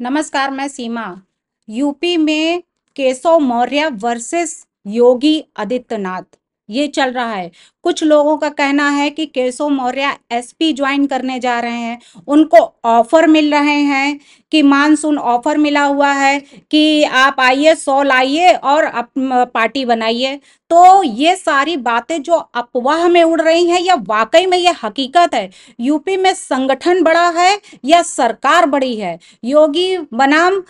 नमस्कार, मैं सीमा। यूपी में केशव मौर्य वर्सेस योगी आदित्यनाथ ये चल रहा है। कुछ लोगों का कहना है कि केशव मौर्य एसपी ज्वाइन करने जा रहे हैं, उनको ऑफर मिल रहे हैं कि मानसून ऑफर मिला हुआ है कि आप आइए, 100 लाइए और पार्टी बनाइए। तो ये सारी बातें जो अफवाह में उड़ रही हैं या वाकई में ये हकीकत है? यूपी में संगठन बड़ा है या सरकार बड़ी है? योगी बनाम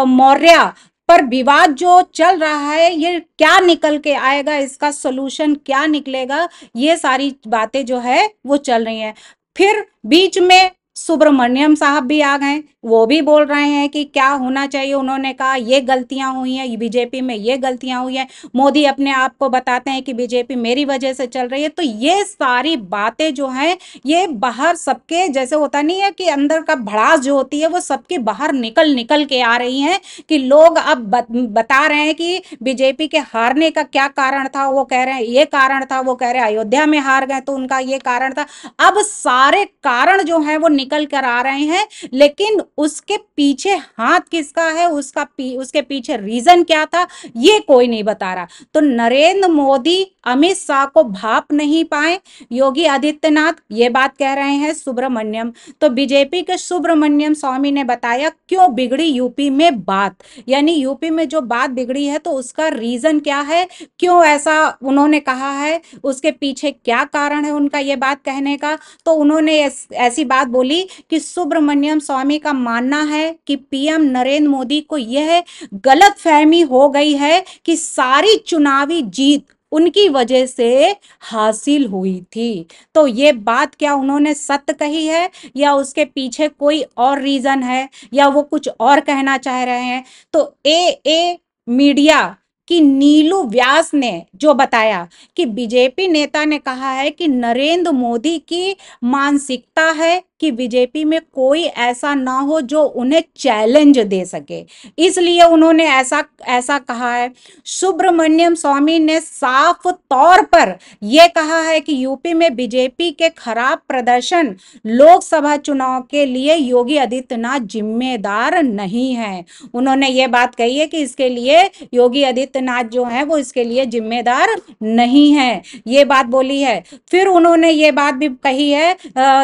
मौर्य पर विवाद जो चल रहा है, ये क्या निकल के आएगा, इसका सोल्यूशन क्या निकलेगा, ये सारी बातें जो है वो चल रही हैं। फिर बीच में सुब्रमण्यम साहब भी आ गए, वो भी बोल रहे हैं कि क्या होना चाहिए। उन्होंने कहा ये गलतियां हुई हैं, बीजेपी में ये गलतियां हुई हैं। मोदी अपने आप को बताते हैं कि बीजेपी मेरी वजह से चल रही है। तो ये सारी बातें जो हैं, ये बाहर सबके जैसे होता नहीं है कि अंदर का भड़ास जो होती है वो सबके बाहर निकल निकल के आ रही हैं कि लोग अब बता रहे हैं कि बीजेपी के हारने का क्या कारण था। वो कह रहे हैं ये कारण था, वो कह रहे हैं अयोध्या में हार गए तो उनका ये कारण था। अब सारे कारण जो है वो निकल कर आ रहे हैं, लेकिन उसके पीछे हाथ किसका है, उसके पीछे रीजन क्या था, ये कोई नहीं बता रहा। तो नरेंद्र मोदी अमित शाह को भाप नहीं पाए, योगी आदित्यनाथ ये बात कह रहे हैं सुब्रमण्यम। तो बीजेपी के सुब्रमण्यम स्वामी ने बताया क्यों बिगड़ी यूपी में बात, यानी यूपी में जो बात बिगड़ी है तो उसका रीजन क्या है, क्यों ऐसा उन्होंने कहा है, उसके पीछे क्या कारण है उनका ये बात कहने का। तो उन्होंने ऐसी बात बोली कि सुब्रमण्यम स्वामी का मानना है कि पीएम नरेंद्र मोदी को यह गलतफहमी हो गई है कि सारी चुनावी जीत उनकी वजह से हासिल हुई थी। तो ये बात क्या उन्होंने सत्य कही है या उसके पीछे कोई और रीजन है या वो कुछ और कहना चाह रहे हैं? तो ए मीडिया कि नीलू व्यास ने जो बताया कि बीजेपी नेता ने कहा है कि नरेंद्र मोदी की मानसिकता है कि बीजेपी में कोई ऐसा ना हो जो उन्हें चैलेंज दे सके, इसलिए उन्होंने ऐसा ऐसा कहा है। सुब्रमण्यम स्वामी ने साफ तौर पर यह कहा है कि यूपी में बीजेपी के खराब प्रदर्शन लोकसभा चुनाव के लिए योगी आदित्यनाथ जिम्मेदार नहीं है। उन्होंने ये बात कही है कि इसके लिए योगी आदित्यनाथ जो है वो इसके लिए जिम्मेदार नहीं है, ये बात बोली है। फिर उन्होंने ये बात भी कही है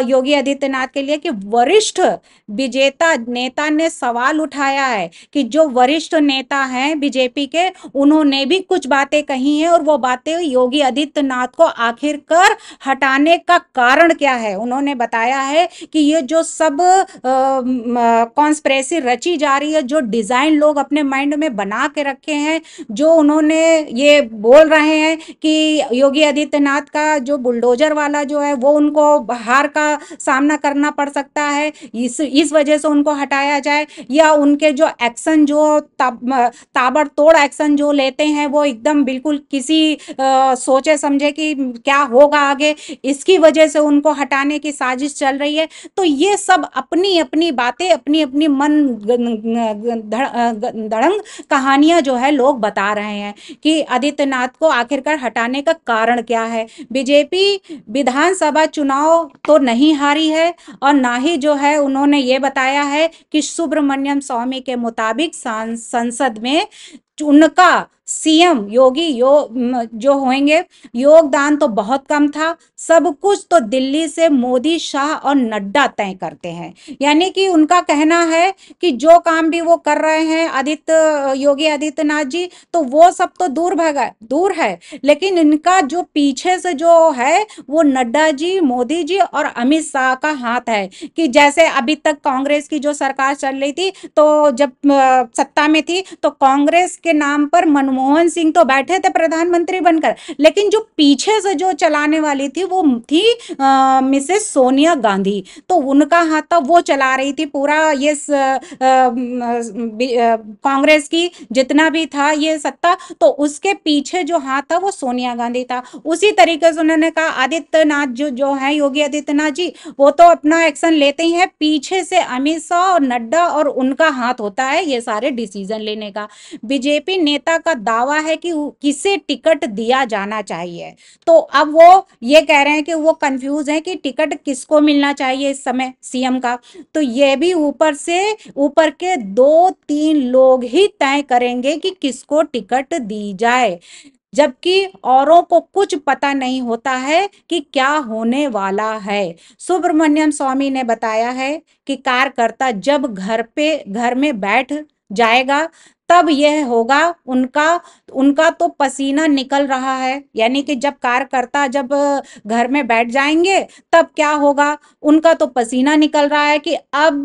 योगी आदित्यनाथ के लिए कि वरिष्ठ विजेता नेता ने सवाल उठाया है कि जो वरिष्ठ नेता हैं बीजेपी के, उन्होंने भी कुछ बातें कही हैं और वो बातें योगी आदित्यनाथ को आखिरकार हटाने का कारण क्या है। उन्होंने बताया है कि ये जो सब कॉन्स्पिरेसी रची जा रही है, जो डिजाइन लोग अपने माइंड में बना के रखे हैं, जो उन्होंने ये बोल रहे हैं कि योगी आदित्यनाथ का जो बुलडोजर वाला जो है वो उनको हार का सामना करना पड़ सकता है, इस वजह से उनको हटाया जाए, या उनके जो एक्शन जो ताबड़तोड़ एक्शन जो लेते हैं वो एकदम बिल्कुल किसी सोचे समझे कि क्या होगा आगे, इसकी वजह से उनको हटाने की साजिश चल रही है। तो ये सब अपनी अपनी बातें, अपनी अपनी मन धड़ंग कहानियां जो है लोग बता रहे हैं कि आदित्यनाथ को आखिरकार हटाने का कारण क्या है। बीजेपी विधानसभा चुनाव तो नहीं हारी है और ना ही जो है उन्होंने ये बताया है कि सुब्रमण्यम स्वामी के मुताबिक संसद में उनका सीएम योगी जो होंगे योगदान तो बहुत कम था, सब कुछ तो दिल्ली से मोदी, शाह और नड्डा तय करते हैं। यानी कि उनका कहना है कि जो काम भी वो कर रहे हैं योगी आदित्यनाथ जी, तो वो सब तो दूर है, लेकिन इनका जो पीछे से जो है वो नड्डा जी, मोदी जी और अमित शाह का हाथ है। कि जैसे अभी तक कांग्रेस की जो सरकार चल रही थी, तो जब सत्ता में थी तो कांग्रेस के नाम पर मनमोहन सिंह तो बैठे थे प्रधानमंत्री बनकर, लेकिन जो पीछे से जो चलाने वाली थी वो थी मिसेस सोनिया गांधी। तो उनका हाथ था, वो चला रही थी पूरा ये कांग्रेस की जितना भी था ये सत्ता, तो उसके पीछे जो हाथ था वो सोनिया गांधी था। उसी तरीके से उन्होंने कहा आदित्यनाथ जो है योगी आदित्यनाथ जी, वो तो अपना एक्शन लेते ही है, पीछे से अमित शाह और नड्डा और उनका हाथ होता है ये सारे डिसीजन लेने का। बीजेपी नेता का दावा है कि किसे टिकट दिया जाना चाहिए। तो अब वो ये कह रहे हैं कि वो कंफ्यूज हैं कि टिकट किसको मिलना चाहिए इस समय सीएम का। तो ये भी ऊपर के 2-3 लोग ही तय करेंगे कि किसको टिकट दी जाए, जबकि औरों को कुछ पता नहीं होता है कि क्या होने वाला है। सुब्रमण्यम स्वामी ने बताया है कि कार्यकर्ता जब घर में बैठ जाएगा तब यह होगा। उनका उनका तो पसीना निकल रहा है, यानी कि जब कार्यकर्ता जब घर में बैठ जाएंगे तब क्या होगा, उनका तो पसीना निकल रहा है कि अब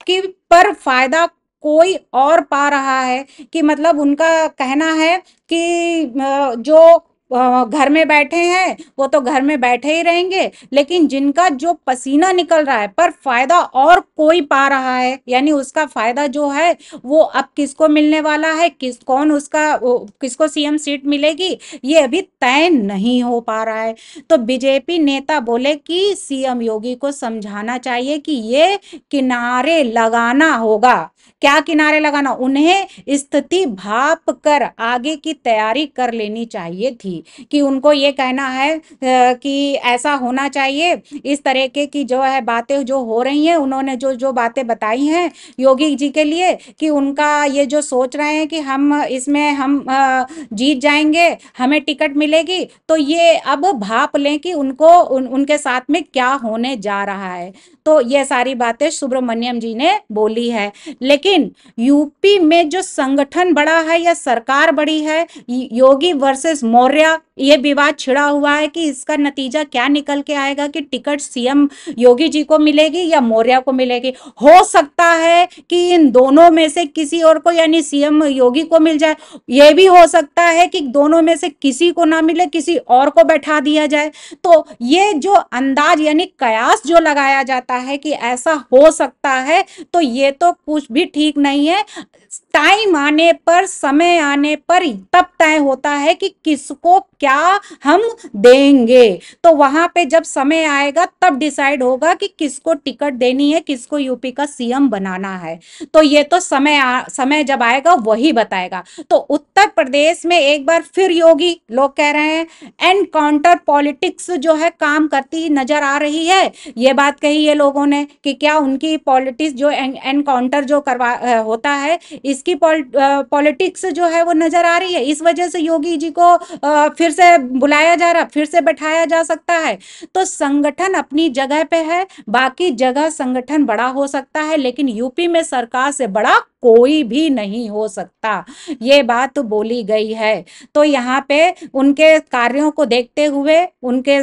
कि पर फायदा कोई और पा रहा है। कि मतलब उनका कहना है कि जो घर में बैठे हैं वो तो घर में बैठे ही रहेंगे, लेकिन जिनका जो पसीना निकल रहा है पर फायदा और कोई पा रहा है, यानी उसका फायदा जो है वो अब किसको मिलने वाला है, किसको सीएम सीट मिलेगी, ये अभी तय नहीं हो पा रहा है। तो बीजेपी नेता बोले कि सीएम योगी को समझाना चाहिए कि ये किनारे लगाना होगा। क्या किनारे लगाना, उन्हें स्थिति भाप कर आगे की तैयारी कर लेनी चाहिए थी। कि उनको ये कहना है कि ऐसा होना चाहिए, इस तरह की जो है बातें जो हो रही हैं, उन्होंने जो जो बातें बताई हैं योगी जी के लिए, कि उनका ये जो सोच रहे हैं कि हम जीत जाएंगे, हमें टिकट मिलेगी, तो ये अब भाप लें कि उनके साथ में क्या होने जा रहा है। तो ये सारी बातें सुब्रमण्यम जी ने बोली है। लेकिन यूपी में जो संगठन बड़ा है या सरकार बड़ी है, योगी वर्सेस मौर्य, ये विवाद छिड़ा हुआ है कि इसका नतीजा क्या निकल के आएगा, कि टिकट सीएम योगी जी को मिलेगी या मौर्य को मिलेगी। हो सकता है कि इन दोनों में से किसी और को, यानी सीएम योगी को मिल जाए। यह भी हो सकता है कि दोनों में से किसी को ना मिले, किसी और को बैठा दिया जाए। तो ये जो अंदाज यानी कयास जो लगाया जाता है कि ऐसा हो सकता है, तो ये तो कुछ भी ठीक नहीं है। टाइम आने पर, समय आने पर तब तय होता है कि किसको क्या हम देंगे। तो वहां पे जब समय आएगा तब डिसाइड होगा कि किसको टिकट देनी है, किसको यूपी का सीएम बनाना है। तो ये तो समय जब आएगा वही बताएगा। तो उत्तर प्रदेश में एक बार फिर योगी, लोग कह रहे हैं एनकाउंटर पॉलिटिक्स जो है काम करती नजर आ रही है। ये बात कही है लोगों ने कि क्या उनकी पॉलिटिक्स जो एनकाउंटर जो होता है, इसकी पॉलिटिक्स जो है वो नजर आ रही है। इस वजह से योगी जी को फिर से बुलाया जा रहा, फिर से बैठाया जा सकता है। तो संगठन अपनी जगह पे है, बाकी जगह संगठन बड़ा हो सकता है, लेकिन यूपी में सरकार से बड़ा कोई भी नहीं हो सकता, ये बात बोली गई है। तो यहाँ पे उनके कार्यों को देखते हुए, उनके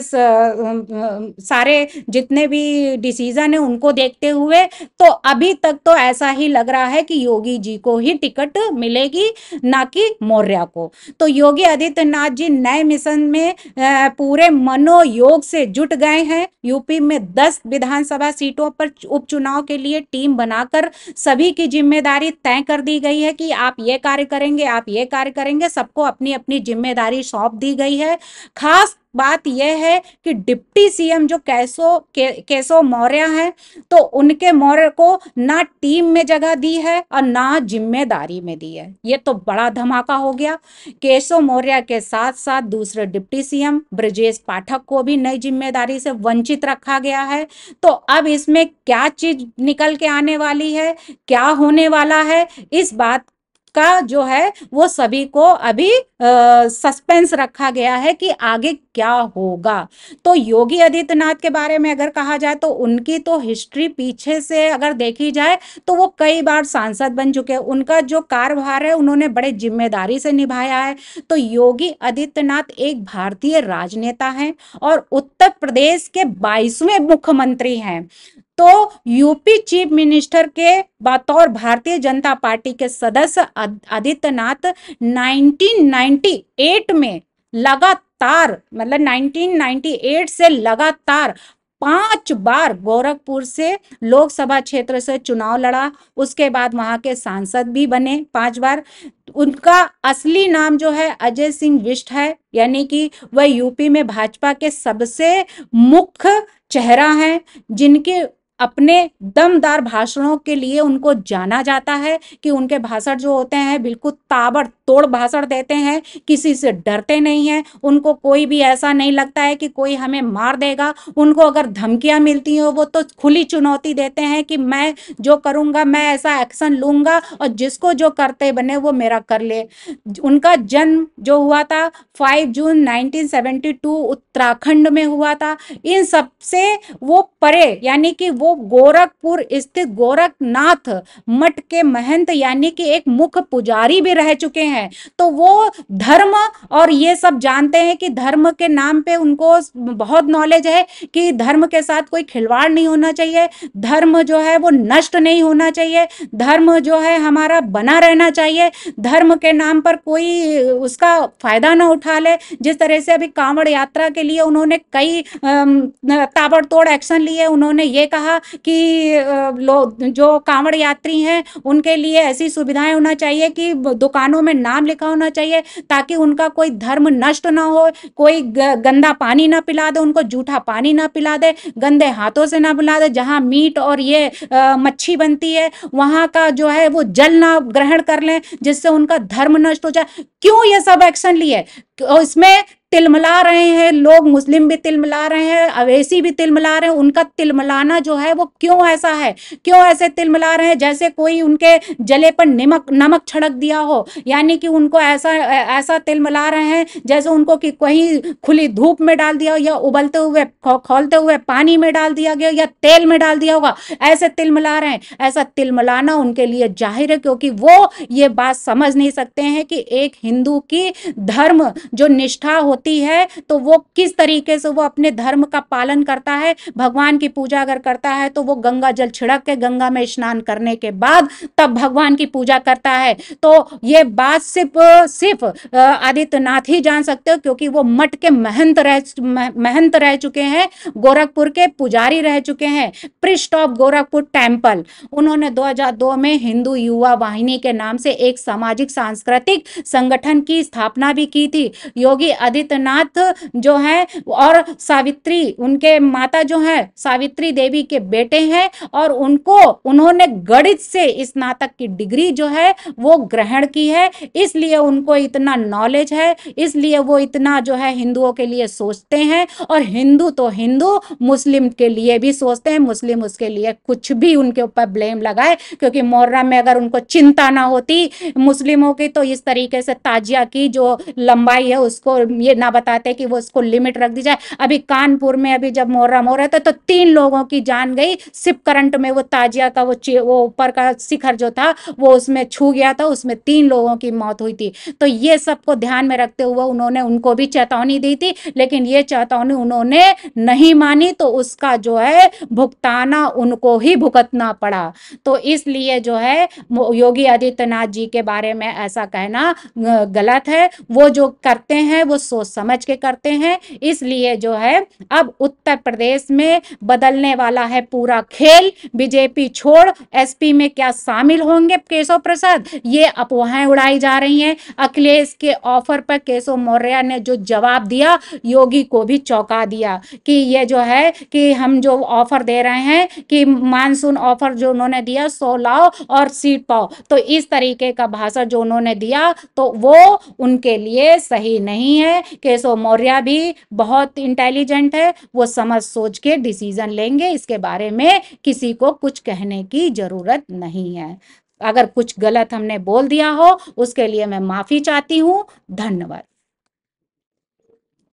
सारे जितने भी डिसीजन है उनको देखते हुए, तो अभी तक तो ऐसा ही लग रहा है कि योगी जी को ही टिकट मिलेगी, ना कि मौर्य को। तो योगी आदित्यनाथ जी नए मिशन में पूरे मनोयोग से जुट गए हैं। यूपी में 10 विधानसभा सीटों पर उपचुनाव के लिए टीम बनाकर सभी की जिम्मेदारी तय कर दी गई है कि आप ये कार्य करेंगे, आप ये कार्य करेंगे, सबको अपनी अपनी जिम्मेदारी सौंप दी गई है। खास बात यह है कि डिप्टी सीएम जो केशव मौर्य हैं, तो उनके मौर्य को ना टीम में जगह दी है और ना जिम्मेदारी में दी है। ये तो बड़ा धमाका हो गया। केशव मौर्य के साथ साथ दूसरे डिप्टी सीएम ब्रजेश पाठक को भी नई जिम्मेदारी से वंचित रखा गया है। तो अब इसमें क्या चीज निकल के आने वाली है, क्या होने वाला है, इस बात का जो है वो सभी को अभी सस्पेंस रखा गया है कि आगे क्या होगा। तो योगी आदित्यनाथ के बारे में अगर कहा जाए तो उनकी तो हिस्ट्री पीछे से अगर देखी जाए तो वो कई बार सांसद बन चुके हैं। उनका जो कार्यभार है उन्होंने बड़े जिम्मेदारी से निभाया है। तो योगी आदित्यनाथ एक भारतीय राजनेता हैं और उत्तर प्रदेश के 22वें मुख्यमंत्री हैं। तो यूपी चीफ मिनिस्टर के बतौर भारतीय जनता पार्टी के सदस्य आदित्यनाथ 1998 में लगातार, मतलब 1998 से लगातार 5 बार गोरखपुर से लोकसभा क्षेत्र से चुनाव लड़ा। उसके बाद वहां के सांसद भी बने 5 बार। उनका असली नाम जो है अजय सिंह बिष्ट है, यानी कि वह यूपी में भाजपा के सबसे मुख्य चेहरा हैं, जिनके अपने दमदार भाषणों के लिए उनको जाना जाता है कि उनके भाषण जो होते हैं बिल्कुल ताबड़तोड़ भाषण देते हैं, किसी से डरते नहीं हैं, उनको कोई भी ऐसा नहीं लगता है कि कोई हमें मार देगा। उनको अगर धमकियां मिलती हैं वो तो खुली चुनौती देते हैं कि मैं जो करूंगा, मैं ऐसा एक्शन लूंगा और जिसको जो करते बने वो मेरा कर ले। उनका जन्म जो हुआ था 5 जून 1972 उत्तराखंड में हुआ था। इन सब से वो परे, यानी कि वो गोरखपुर स्थित गोरखनाथ मठ के महंत यानी कि एक मुख्य पुजारी भी रह चुके हैं। तो वो धर्म और ये सब जानते हैं कि धर्म के नाम पे उनको बहुत नॉलेज है कि धर्म के साथ कोई खिलवाड़ नहीं होना चाहिए, धर्म जो है वो नष्ट नहीं होना चाहिए, धर्म जो है हमारा बना रहना चाहिए, धर्म के नाम पर कोई उसका फायदा ना उठा ले। जिस तरह से अभी कांवड़ यात्रा के लिए उन्होंने कई ताबड़तोड़ एक्शन लिए। उन्होंने ये कहा कि लोग जो कांवड़ यात्री हैं उनके लिए ऐसी सुविधाएं होना चाहिए कि दुकानों में नाम लिखा होना चाहिए ताकि उनका कोई धर्म नष्ट ना हो, कोई गंदा पानी ना पिला दे, उनको जूठा पानी ना पिला दे, गंदे हाथों से ना पिला दे, जहां मीट और ये मच्छी बनती है वहां का जो है वो जल ना ग्रहण कर लें जिससे उनका धर्म नष्ट हो जाए। क्यों ये सब एक्शन लिए? इसमें तिलमिला रहे हैं लोग, मुस्लिम भी तिलमिला रहे हैं, अवेसी भी तिलमिला रहे हैं। उनका तिलमिलाना जो है वो क्यों ऐसा है, क्यों ऐसे तिलमिला रहे हैं जैसे कोई उनके जले पर नमक छिड़क दिया हो, यानी कि उनको ऐसा ऐसा तिलमिला रहे हैं जैसे उनको कि कहीं खुली धूप में डाल दिया हो या उबलते हुए खौलते हुए पानी में डाल दिया गया या तेल में डाल दिया होगा, ऐसे तिलमिला रहे हैं। ऐसा तिलमिलाना उनके लिए जाहिर है क्योंकि वो ये बात समझ नहीं सकते हैं कि एक हिंदू की धर्म जो निष्ठा होती है तो वो किस तरीके से वो अपने धर्म का पालन करता है। भगवान की पूजा अगर करता है तो वो गंगा जल छिड़क के गंगा में स्नान करने के बाद तब भगवान की पूजा करता है। तो ये बात सिर्फ आदित्यनाथ ही जान सकते हो क्योंकि वो मठ के महंत रह चुके हैं, गोरखपुर के पुजारी रह चुके हैं, प्रिस्ट ऑफ गोरखपुर टेम्पल। उन्होंने 2002 में हिंदू युवा वाहिनी के नाम से एक सामाजिक सांस्कृतिक संगठन की स्थापना भी की थी। योगी आदित्यनाथ जो है और सावित्री, उनके माता जो है सावित्री देवी के बेटे हैं और उन्होंने गणित से स्नातक की डिग्री जो है वो ग्रहण की है, इसलिए उनको इतना नॉलेज है, इसलिए वो इतना जो है हिंदुओं के लिए सोचते हैं। और हिंदू तो हिंदू, मुस्लिम के लिए भी सोचते हैं, मुस्लिम उसके लिए कुछ भी उनके ऊपर ब्लेम लगाए, क्योंकि मोहर्रम में अगर उनको चिंता ना होती मुस्लिमों की तो इस तरीके से ताजिया की जो लंबाई है उसको ये ना बताते कि वो उसको लिमिट रख दी जाए। अभी कानपुर में अभी जब मुहर्रम हो रहा था तो 3 लोगों की जान गई सिप करंट में, वो ताजिया का वो ऊपर का शिखर जो था वो उसमें छू गया था, उसमें 3 लोगों की मौत हुई थी। तो ये सबको ध्यान में रखते हुए उन्होंने उनको भी चेतावनी दी थी, लेकिन ये चेतावनी उन्होंने नहीं मानी तो उसका जो है भुगताना उनको ही भुगतना पड़ा। तो इसलिए जो है योगी आदित्यनाथ जी के बारे में ऐसा कहना गलत है। वो जो करते हैं वो सोच समझ के करते हैं, इसलिए जो है अब उत्तर प्रदेश में बदलने वाला है पूरा खेल। बीजेपी छोड़ एसपी में क्या शामिल होंगे केशव प्रसाद, ये अफवाहें उड़ाई जा रही हैं। अखिलेश के ऑफर पर केशव मौर्य ने जो जवाब दिया योगी को भी चौंका दिया कि ये जो है कि हम जो ऑफर दे रहे हैं कि मानसून ऑफर जो उन्होंने दिया 100 लाओ और सीट पाओ, तो इस तरीके का भाषण जो उन्होंने दिया तो वो उनके लिए सही नहीं है। केशव मौर्य भी बहुत इंटेलिजेंट है, वो समझ सोच के डिसीजन लेंगे, इसके बारे में किसी को कुछ कहने की जरूरत नहीं है। अगर कुछ गलत हमने बोल दिया हो उसके लिए मैं माफी चाहती हूँ। धन्यवाद।